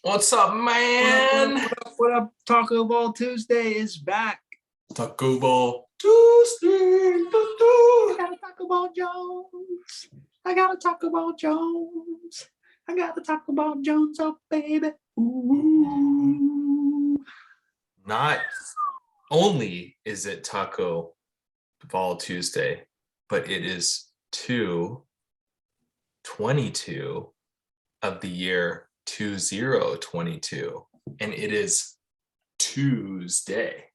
What's up, man? What up? Taco Ball Tuesday is back. Taco Ball Tuesday. I got a Taco Ball Jones. I got a Taco Ball Jones. I got the Taco Ball Jones up, baby. Ooh. Not only is it Taco Ball Tuesday, but it is 2/22 of the year 2022, and it is Tuesday.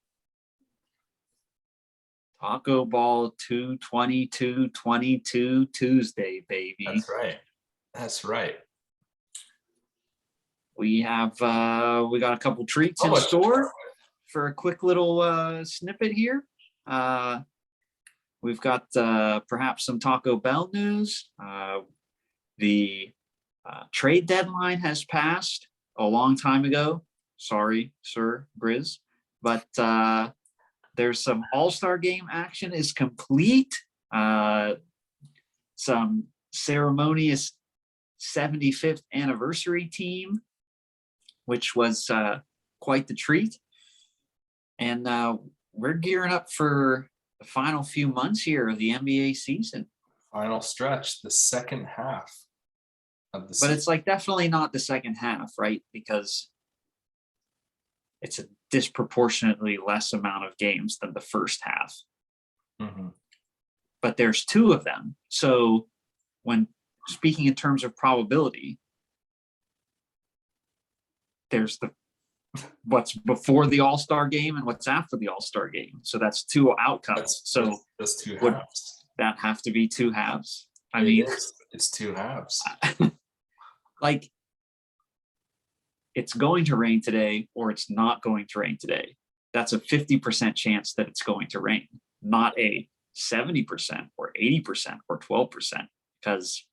Taco Ball 2/22/22 Tuesday, baby. That's right. We got a couple treats in store for a quick little snippet here. We've got perhaps some Taco Bell news. The trade deadline has passed a long time ago. Sorry, Sir Grizz, but there's some All-Star game action is complete. Some ceremonious 75th anniversary team, which was quite the treat. And we're gearing up for the final few months here of the NBA season. Final stretch, the second half of the season. But it's like definitely not the second half, right? Because it's a disproportionately less amount of games than the first half. Mm-hmm. But there's two of them. So when speaking in terms of probability, there's what's before the All-Star game and what's after the All-Star game. So that's two outcomes. That's two halves. That have to be two halves. I mean, mean, it's two halves. Like, it's going to rain today or it's not going to rain today. That's a 50% chance that it's going to rain, not a 70% or 80% or 12%, because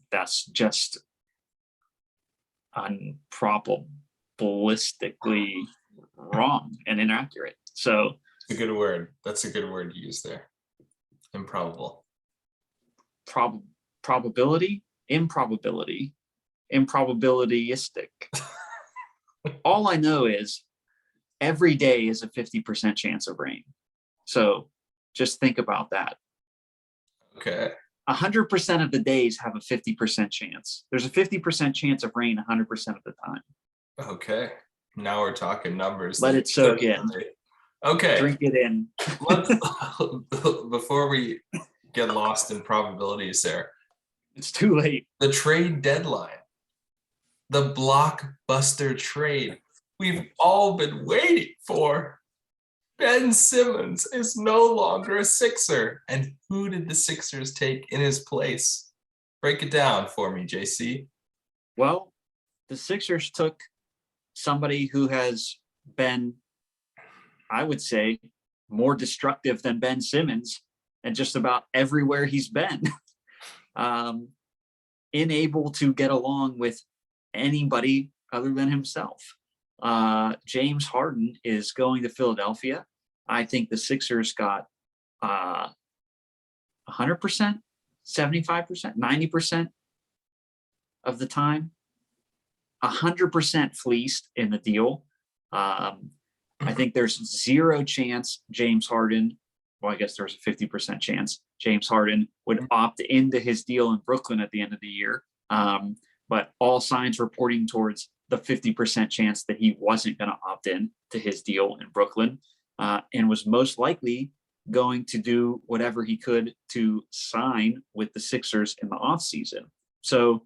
that's just unprobabilistically wrong and inaccurate. So it's a good word. That's a good word to use there. Improbable. Probability, improbabilityistic. All I know is every day is a 50% chance of rain. So just think about that. Okay. 100% of the days have a 50% chance. There's a 50% chance of rain 100% of the time. Okay. Now we're talking numbers. Let it soak in. Okay. Drink it in. Before we get lost in probabilities there. It's too late. The trade deadline. The blockbuster trade we've all been waiting for. Ben Simmons is no longer a Sixer. And who did the Sixers take in his place? Break it down for me, JC. Well, the Sixers took somebody who has been, I would say, more destructive than Ben Simmons and just about everywhere he's been. Unable to get along with anybody other than himself. James Harden is going to Philadelphia. I think the Sixers got 100%, 75%, 90% of the time, 100% fleeced in the deal. I think there's zero chance James Harden, well, I guess there's a 50% chance James Harden would opt into his deal in Brooklyn at the end of the year. But all signs reporting towards the 50% chance that he wasn't going to opt in to his deal in Brooklyn, and was most likely going to do whatever he could to sign with the Sixers in the offseason. So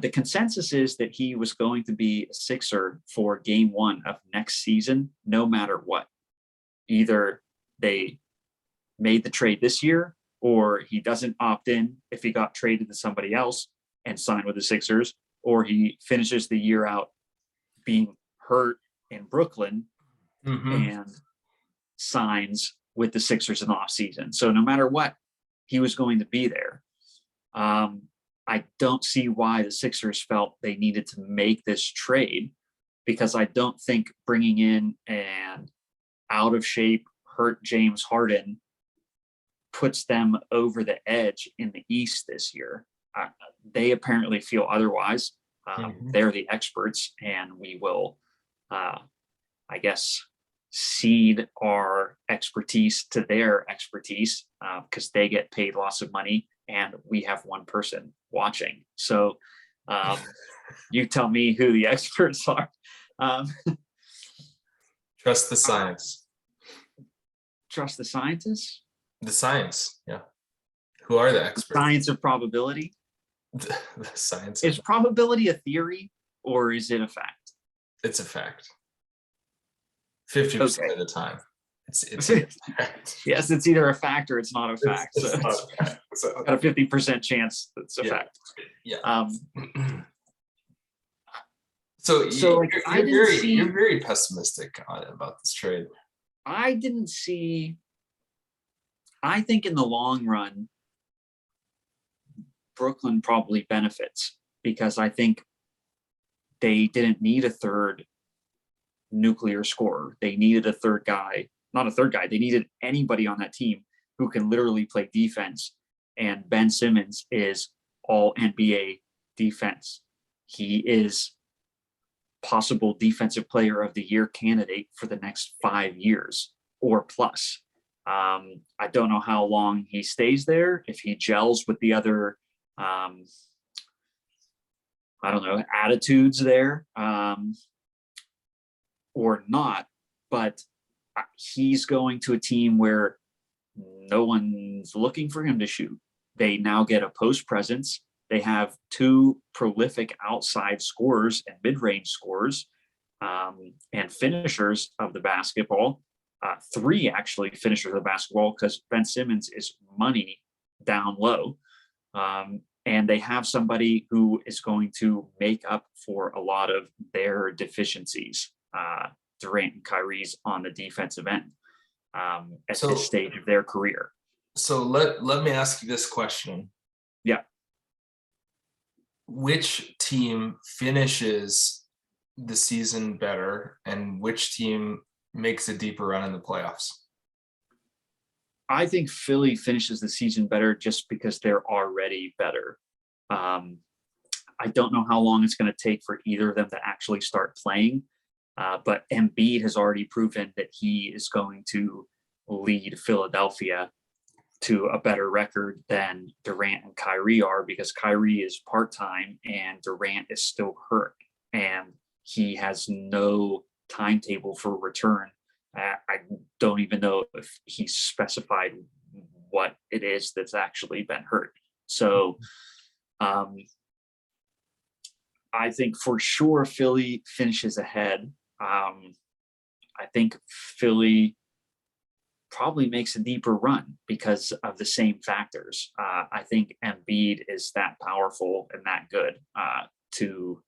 the consensus is that he was going to be a Sixer for game one of next season, no matter what. Either they made the trade this year or he doesn't opt in if he got traded to somebody else and signed with the Sixers, or he finishes the year out being hurt in Brooklyn and signs with the Sixers in the offseason. So no matter what, he was going to be there. I don't see why the Sixers felt they needed to make this trade, because I don't think bringing in an out of shape, hurt James Harden puts them over the edge in the East this year. They apparently feel otherwise. They're the experts, and we will, I guess, cede our expertise to their expertise because they get paid lots of money and we have one person watching. So you tell me who the experts are. Trust the science. Trust the scientists? The science, yeah. Who are the experts? Science of probability? The science. Is probability a theory or is it a fact? It's a fact. 50% of the time. It's a fact. Yes, it's either a fact or it's not a fact. It's not a fact. Got a 50% chance it's a fact. Yeah. So you're, like, you're very pessimistic about this trade. I didn't see. I think in the long run, Brooklyn probably benefits because I think they didn't need a third nuclear scorer. They needed a third guy, not a third guy. They needed anybody on that team who can literally play defense. And Ben Simmons is all NBA defense. He is possible defensive player of the year candidate for the next 5 years or plus. I don't know how long he stays there, if he gels with the other, I don't know, attitudes there or not, but he's going to a team where no one's looking for him to shoot. They now get a post presence. They have 2 prolific outside scorers and mid-range scorers and finishers of the basketball. 3 actually finishers of the basketball because Ben Simmons is money down low. And they have somebody who is going to make up for a lot of their deficiencies. Durant and Kyrie's on the defensive end at this stage of their career. So let me ask you this question. Yeah. Which team finishes the season better and which team makes a deeper run in the playoffs? I think Philly finishes the season better just because they're already better. I don't know how long it's going to take for either of them to actually start playing, but Embiid has already proven that he is going to lead Philadelphia to a better record than Durant and Kyrie are because Kyrie is part-time and Durant is still hurt and he has no timetable for return. I don't even know if he's specified what it is that's actually been hurt. So I think for sure Philly finishes ahead. I think Philly probably makes a deeper run because of the same factors. I think Embiid is that powerful and that good to,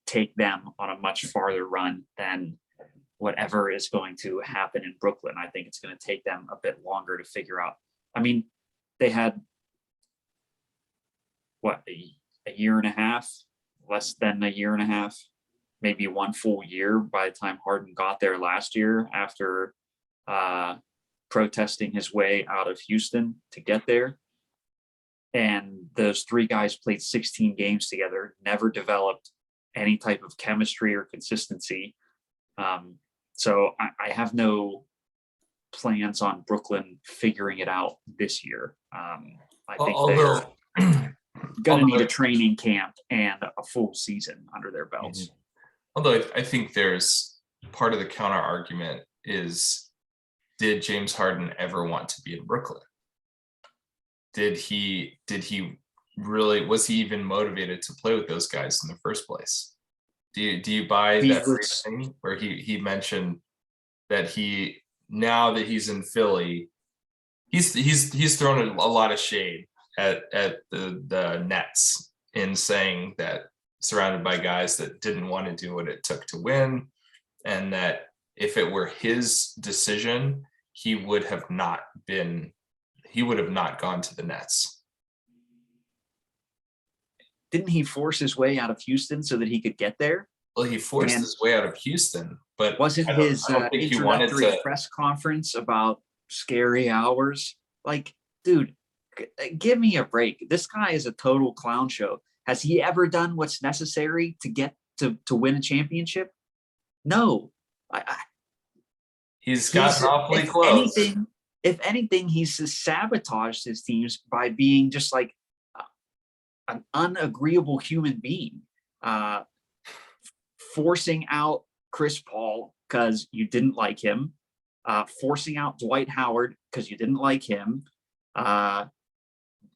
take them on a much farther run than whatever is going to happen in Brooklyn. I think it's going to take them a bit longer to figure out. I mean, they had a year and a half, less than a year and a half, maybe 1 full year by the time Harden got there last year after protesting his way out of Houston to get there. And those 3 guys played 16 games together, never developed any type of chemistry or consistency. So I have no plans on Brooklyn figuring it out this year. I think they're going to need a training camp and a full season under their belts. Although I think there's part of the counter argument is, did James Harden ever want to be in Brooklyn? Did he really, was he even motivated to play with those guys in the first place? Do you buy that thing where he mentioned that now that he's in Philly, he's thrown a lot of shade at the Nets in saying that surrounded by guys that didn't want to do what it took to win, and that if it were his decision, he would have not gone to the Nets. Didn't he force his way out of Houston so that he could get there? Well, he forced his way out of Houston, but wasn't his introductory press conference about scary hours? Like, dude, give me a break. This guy is a total clown show. Has he ever done what's necessary to get to win a championship? No. He's gotten awfully close. If anything, he's sabotaged his teams by being just like an unagreeable human being, forcing out Chris Paul because you didn't like him, forcing out Dwight Howard because you didn't like him,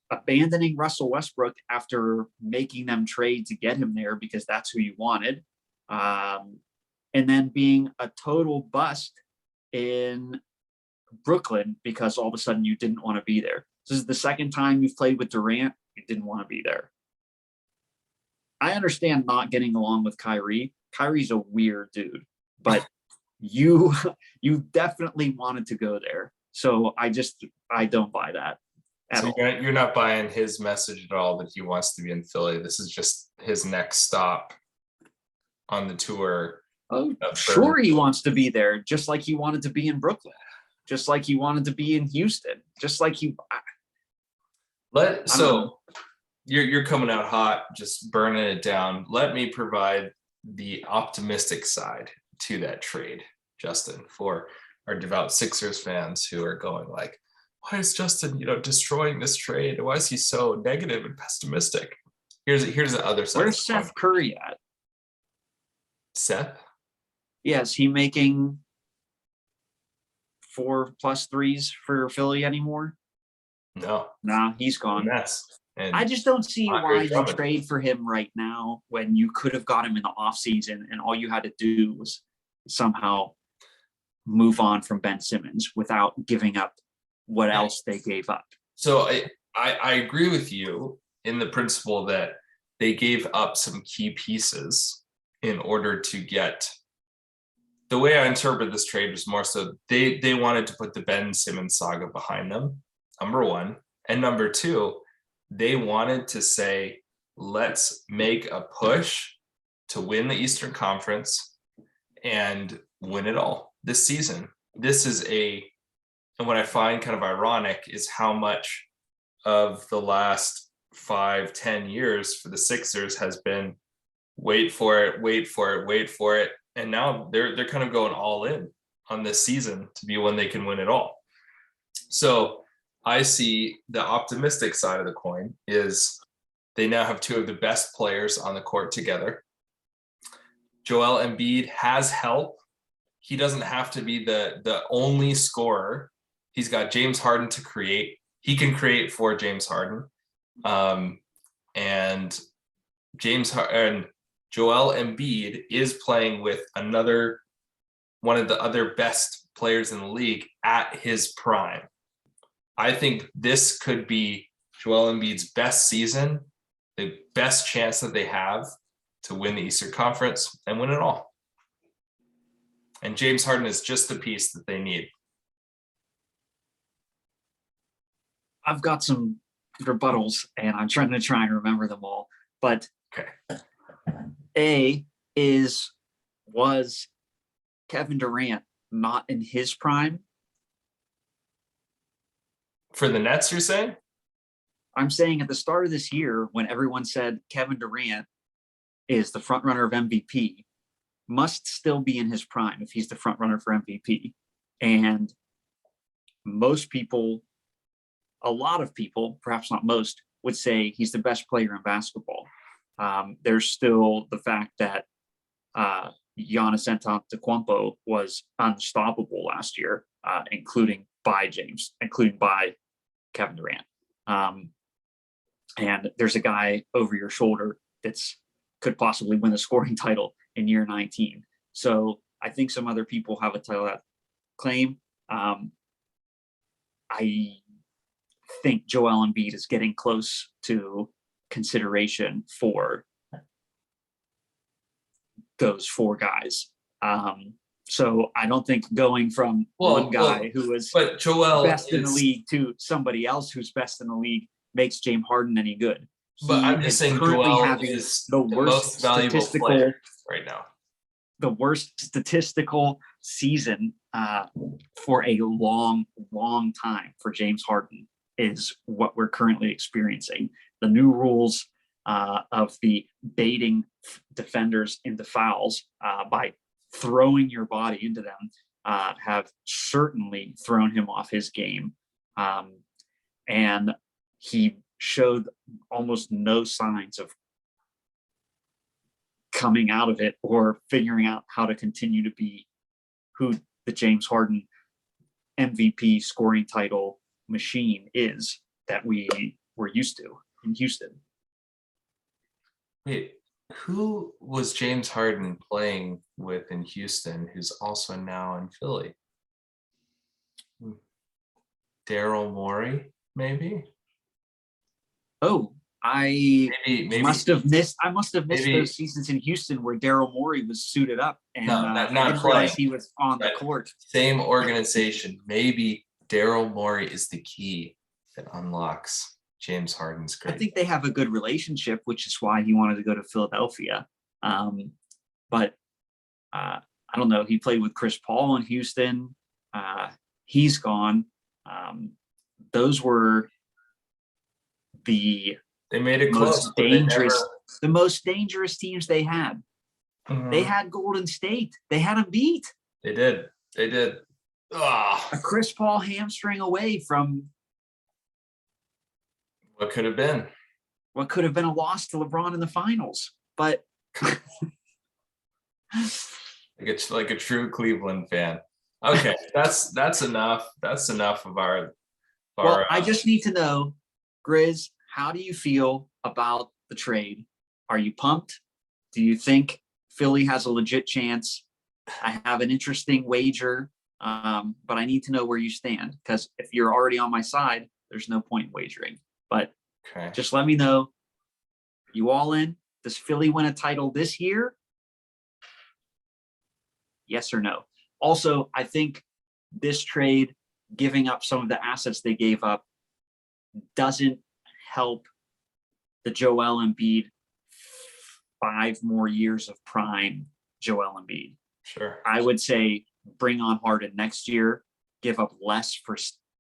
abandoning Russell Westbrook after making them trade to get him there because that's who you wanted, and then being a total bust in Brooklyn because all of a sudden you didn't want to be there. This is the second time you've played with Durant. You didn't want to be there. I understand not getting along with Kyrie. Kyrie's a weird dude, but you definitely wanted to go there. So I don't buy that at all. You're not buying his message at all that he wants to be in Philly. This is just his next stop on the tour. Oh, sure, he wants to be there, just like he wanted to be in Brooklyn, just like he wanted to be in Houston, just like he. You're coming out hot, just burning it down. Let me provide the optimistic side to that trade, Justin, for our devout Sixers fans who are going like, why is Justin, destroying this trade? Why is he so negative and pessimistic? Here's the other side. Where's Seth Curry at? Seth? Yeah, is he making 4+ threes for Philly anymore? No. Nah, he's gone. Mess. And I just don't see why you Drummond. trade for him right now when you could have got him in the offseason and all you had to do was somehow move on from Ben Simmons without giving up what else they gave up. So I agree with you in the principle that they gave up some key pieces in order to get. The way I interpret this trade was more so they wanted to put the Ben Simmons saga behind them, number one. And number two, they wanted to say, let's make a push to win the Eastern Conference and win it all this season. And what I find kind of ironic is how much of the last 5-10 years for the Sixers has been wait for it. And now they're kind of going all in on this season to be when they can win it all. So I see the optimistic side of the coin is they now have two of the best players on the court together. Joel Embiid has help. He doesn't have to be the only scorer. He's got James Harden to create. He can create for James Harden. And Joel Embiid is playing with one of the other best players in the league at his prime. I think this could be Joel Embiid's best season, the best chance that they have to win the Eastern Conference and win it all. And James Harden is just the piece that they need. I've got some rebuttals and I'm trying to remember them all. But okay. Was Kevin Durant not in his prime? For the Nets, you're saying? I'm saying at the start of this year, when everyone said Kevin Durant is the front runner of MVP, must still be in his prime if he's the front runner for MVP. And most people, a lot of people, perhaps not most, would say he's the best player in basketball. There's still the fact that Giannis Antetokounmpo was unstoppable last year, including by Kevin Durant. And there's a guy over your shoulder could possibly win the scoring title in year 19. So I think some other people have a title that claim. I think Joel Embiid is getting close to consideration for those four guys. So I don't think going from one guy who was best in the league to somebody else who's best in the league makes James Harden any good. But I'm just saying Joel is the most valuable player right now. The worst statistical season for a long, long time for James Harden is what we're currently experiencing. The new rules of the baiting defenders into fouls by throwing your body into them have certainly thrown him off his game. And he showed almost no signs of coming out of it or figuring out how to continue to be who the James Harden MVP scoring title machine is that we were used to in Houston. Wait, who was James Harden playing with in Houston who's also now in Philly? Daryl Morey, maybe? Oh, I Maybe must have missed maybe- those seasons in Houston where Daryl Morey was suited up and No, I not didn't playing, realize he was on the but court. same organization. Maybe Daryl Morey is the key that unlocks James Harden's I great. think they have a good relationship, which is why he wanted to go to Philadelphia. But I don't know. He played with Chris Paul in Houston. He's gone. Those were They made it close. most dangerous, the most dangerous teams they had. They had Golden State. They had them beat. They did. A Chris Paul hamstring away from What could have been? what could have been a loss to LeBron in the finals. But Like a true Cleveland fan. Okay, that's enough. That's enough of our. well, I just need to know, Grizz, how do you feel about the trade? Are you pumped? Do you think Philly has a legit chance? I have an interesting wager, but I need to know where you stand, because if you're already on my side, there's no point in wagering. But Okay. just let me know. You all in? Does Philly win a title this year? Yes or no? Also, I think this trade, giving up some of the assets they gave up, doesn't help the Joel Embiid 5 more years of prime Joel Embiid. Sure. I would say bring on Harden next year, give up less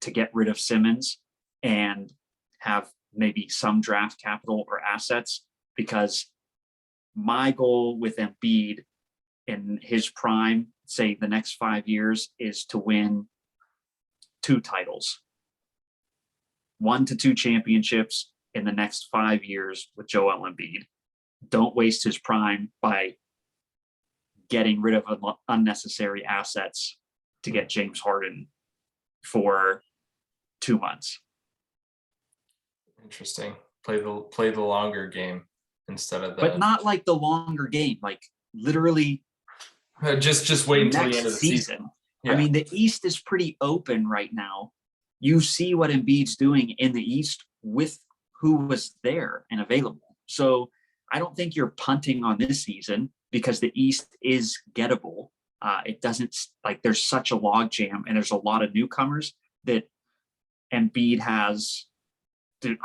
to get rid of Simmons, and have maybe some draft capital or assets, because my goal with Embiid in his prime, say the next 5 years, is to win 2 titles, 1 to 2 championships in the next 5 years with Joel Embiid. Don't waste his prime by getting rid of unnecessary assets to get James Harden for 2 months. Interesting. Play the longer game instead of the. But not like the longer game, like literally just wait until the next end of the season. Yeah. I mean, the East is pretty open right now. You see what Embiid's doing in the East with who was there and available. So I don't think you're punting on this season, because the East is gettable. It doesn't, like, there's such a log jam and there's a lot of newcomers that Embiid has. Dude,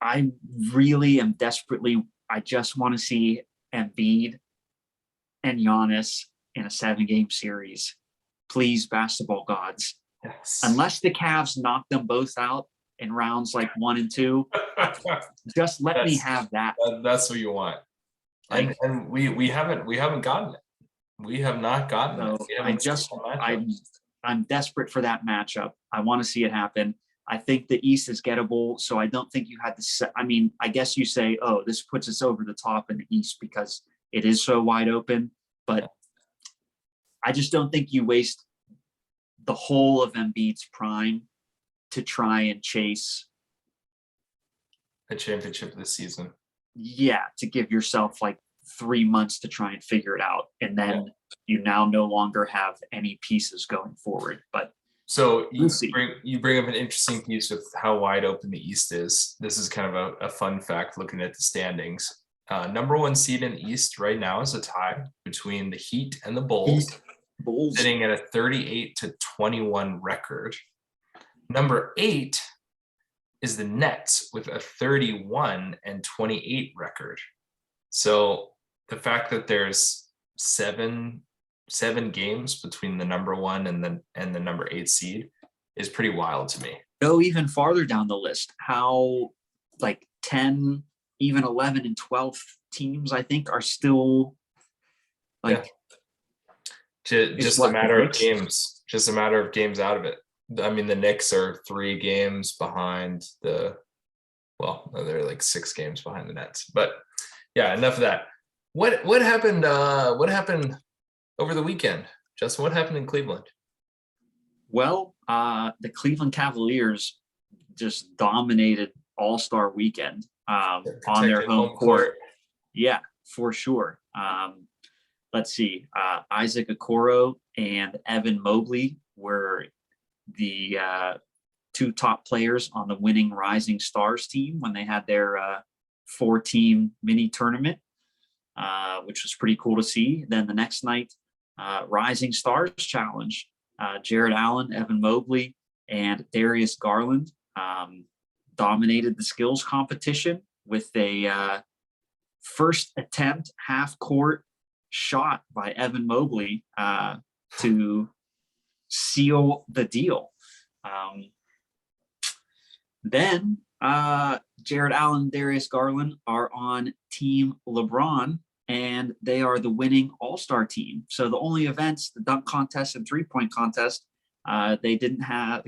I really am desperately, I just want to see Embiid and Giannis in a 7-game series. Please, basketball gods. Yes. Unless the Cavs knock them both out in rounds like 1 and 2, just let me have that. That's what you want. And we haven't gotten it. We have not gotten it. I'm desperate for that matchup. I want to see it happen. I think the East is gettable, so I don't think you had to. I mean, I guess you say, oh, this puts us over the top in the East because it is so wide open. But I just don't think you waste the whole of Embiid's prime to try and chase a championship this season. Yeah, to give yourself like 3 months to try and figure it out, and then you now no longer have any pieces going forward. But so you bring up an interesting piece with how wide open the East is. This is kind of a fun fact looking at the standings. Number 1 seed in the East right now is a tie between the Heat and the Bulls, sitting at a 38-21 record. Number 8 is the Nets with a 31-28 record. So the fact that there's seven games between the number 1 and the number 8 seed is pretty wild to me. Go even farther down the list. How, like, 10, even 11 and 12 teams, I think, are still like just a matter of games. Just a matter of games out of it. I mean, the Knicks are 3 games behind they're like 6 games behind the Nets. But yeah, enough of that. What happened? What happened over the weekend, Justin? What happened in Cleveland? Well, the Cleveland Cavaliers just dominated All-Star Weekend on their home court. Yeah, for sure. Let's see. Isaac Okoro and Evan Mobley were the 2 top players on the winning Rising Stars team when they had their 4-team mini tournament, which was pretty cool to see. Then the next night, Rising Stars Challenge, Jared Allen, Evan Mobley, and Darius Garland dominated the skills competition with a first attempt half-court shot by Evan Mobley to seal the deal. Then Jared Allen and Darius Garland are on Team LeBron, and they are the winning All-Star team. So the only events, the dunk contest and 3-point contest, the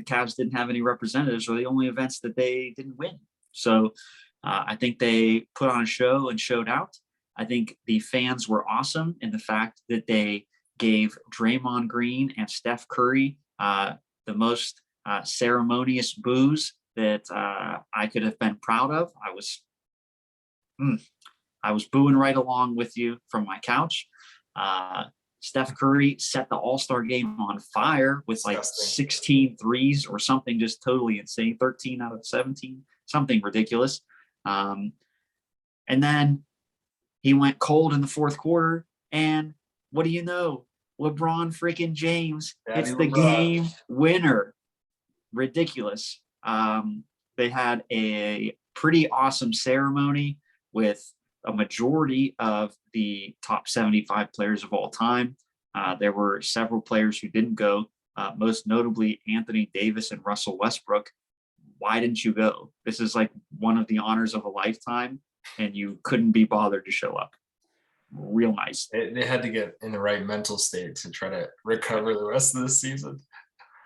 Cavs didn't have any representatives, or the only events that they didn't win. So I think they put on a show and showed out. I think the fans were awesome in the fact that they gave Draymond Green and Steph Curry the most ceremonious boos that I could have been proud of. I was booing right along with you from my couch. Steph Curry set the All-Star game on fire with like 16 threes or something just totally insane, 13 out of 17, something ridiculous. And then he went cold in the 4th quarter, and what do you know? LeBron freaking James hits the game winner. Ridiculous. They had a pretty awesome ceremony with a majority of the top 75 players of all time. There were several players who didn't go, most notably Anthony Davis and Russell Westbrook. Why didn't you go? This is like one of the honors of a lifetime, and you couldn't be bothered to show up. Real nice. They had to get in the right mental state to try to recover the rest of the season.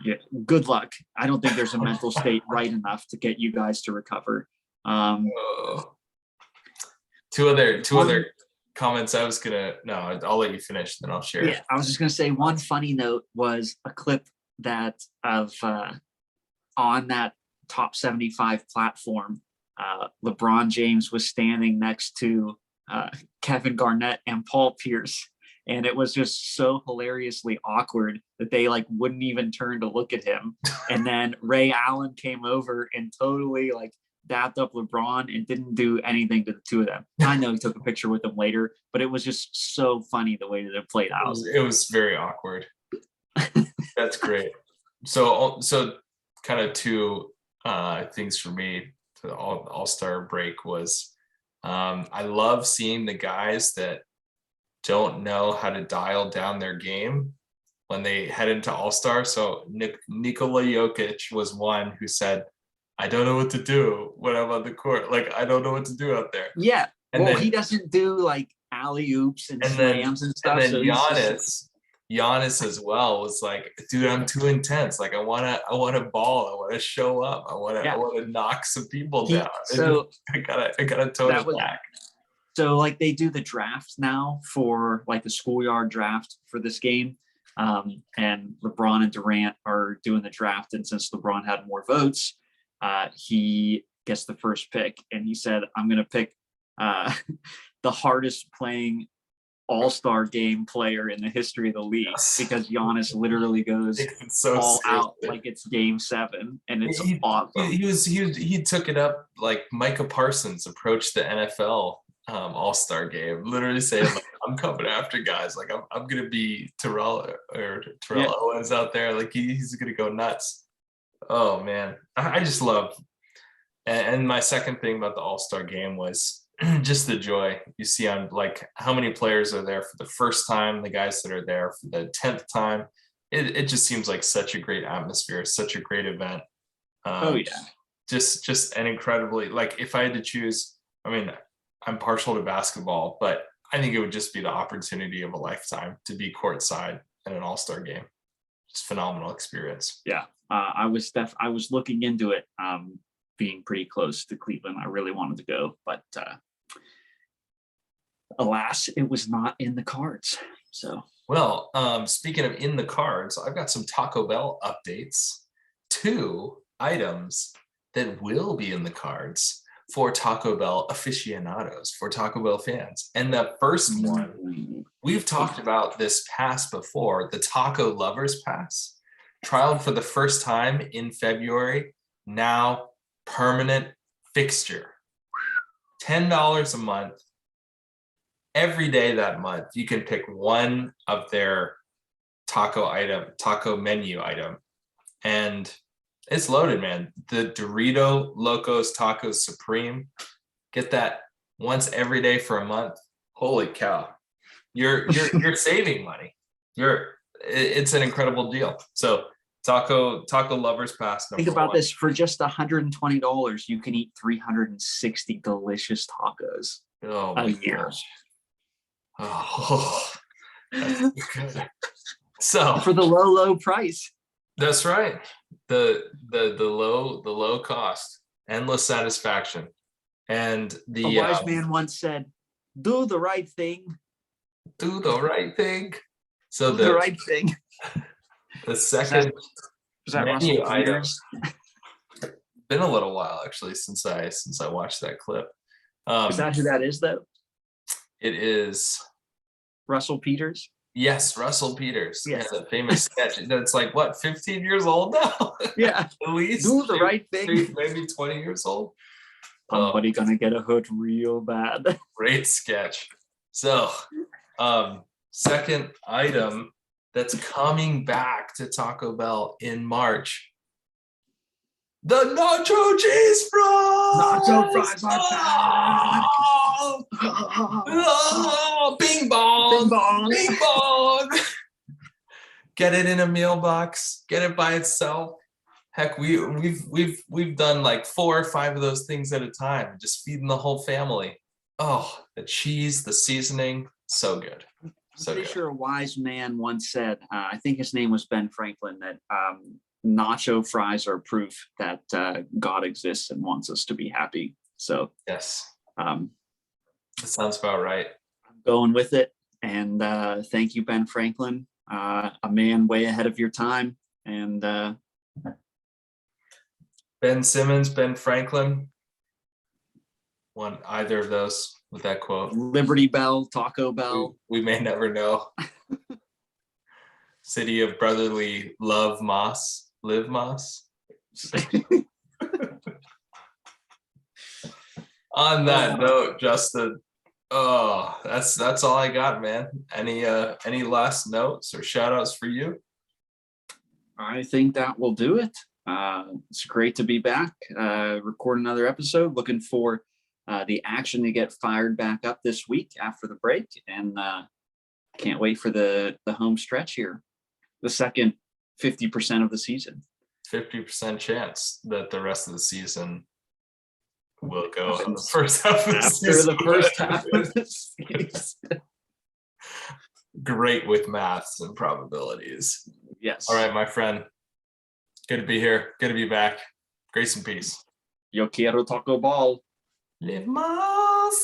Yeah, good luck. I don't think there's a mental state right enough to get you guys to recover. Two other comments. I'll let you finish, then I'll share. Yeah, I was just gonna say one funny note was a clip that on that top 75 platform, LeBron James was standing next to Kevin Garnett and Paul Pierce. And it was just so hilariously awkward that they like wouldn't even turn to look at him. And then Ray Allen came over and totally like dapped up LeBron and didn't do anything to the 2 of them. I know he took a picture with them later, but it was just so funny the way that it played out. It was very awkward. That's great. So kind of 2 things for me for the All-Star break was I love seeing the guys that don't know how to dial down their game when they head into All-Star. So Nikola Jokic was one who said, I don't know what to do when I'm on the court. Like, I don't know what to do out there. Yeah. And well, he doesn't do like alley oops and slams and stuff. And then Giannis as well was like, dude, I'm too intense. Like, I want to ball. I want to show up. I want to knock some people down. So I gotta tone it back. So like they do the draft now for like the schoolyard draft for this game. And LeBron and Durant are doing the draft. And since LeBron had more votes, he gets the first pick. And he said, I'm going to pick the hardest playing All-Star game player in the history of the league, because Giannis literally goes all out like it's game 7, and it's awesome. He took it up like Micah Parsons approached the NFL All-Star game, literally saying, like, I'm coming after guys. Like, I'm gonna be Terrell Owens out there. Like, he's gonna go nuts. Oh man, I just love. And my second thing about the All-Star game was just the joy you see on, like, how many players are there for the first time, the guys that are there for the 10th time. It just seems like such a great atmosphere, such a great event. just an incredibly, like, if I had to choose, I mean, I'm partial to basketball, but I think it would just be the opportunity of a lifetime to be courtside at an All-Star game. Just phenomenal experience. Yeah, I was looking into it, being pretty close to Cleveland. I really wanted to go, but alas, it was not in the cards. So, well, speaking of in the cards, I've got some Taco Bell updates. 2 items that will be in the cards for Taco Bell aficionados, for Taco Bell fans. And the first one, we've talked about this pass before, the Taco Lovers Pass, trialed for the first time in February, now permanent fixture. $10 a month. Every day that month, you can pick one of their taco menu item. And it's loaded, man. The Dorito Locos Tacos Supreme. Get that once every day for a month. Holy cow. You're saving money. It's an incredible deal. So Taco Lovers Pass. Think about this: for just $120, you can eat 360 delicious tacos a year. Gosh. Oh, that's good. So for the low price. That's right. The low cost, endless satisfaction, and a wise man once said, "Do the right thing." Do the right thing. So the right thing. The second was that menu item. Been a little while actually since I watched that clip. Is that who that is though? It is Russell Peters. Yes, Russell Peters. Yes. Yeah, the famous sketch. That's like what, 15 years old now? Yeah. At least do the right thing. Maybe 20 years old. Somebody gonna get a hood real bad. Great sketch. So, second item that's coming back to Taco Bell in March. The nacho cheese fries! Nacho fries are back! Oh, bing bong! Bing bong! Bing bong! Get it in a meal box. Get it by itself. Heck, we've done like 4 or 5 of those things at a time, just feeding the whole family. Oh, the cheese, the seasoning, so good. So I'm pretty good. sure a wise man once said, I think his name was Ben Franklin, that nacho fries are proof that God exists and wants us to be happy. So yes, that sounds about right. I'm going with it. And thank you, Ben Franklin, a man way ahead of your time. And Ben Simmons, Ben Franklin, one either of those with that quote. Liberty Bell, Taco Bell. We may never know. City of brotherly love, Moss. Live Moss. On that note, Justin, oh, that's all I got, man. Any last notes or shout outs for you? I think that will do it. It's great to be back, record another episode. Looking for the action to get fired back up this week after the break, and can't wait for the home stretch here. The second 50% of the season. 50% chance that the rest of the season will go on the first half of the after season. the first half of the season. Great with maths and probabilities. Yes. All right, my friend. Good to be here. Good to be back. Grace and peace. Yo quiero Taco Ball. Live Moss.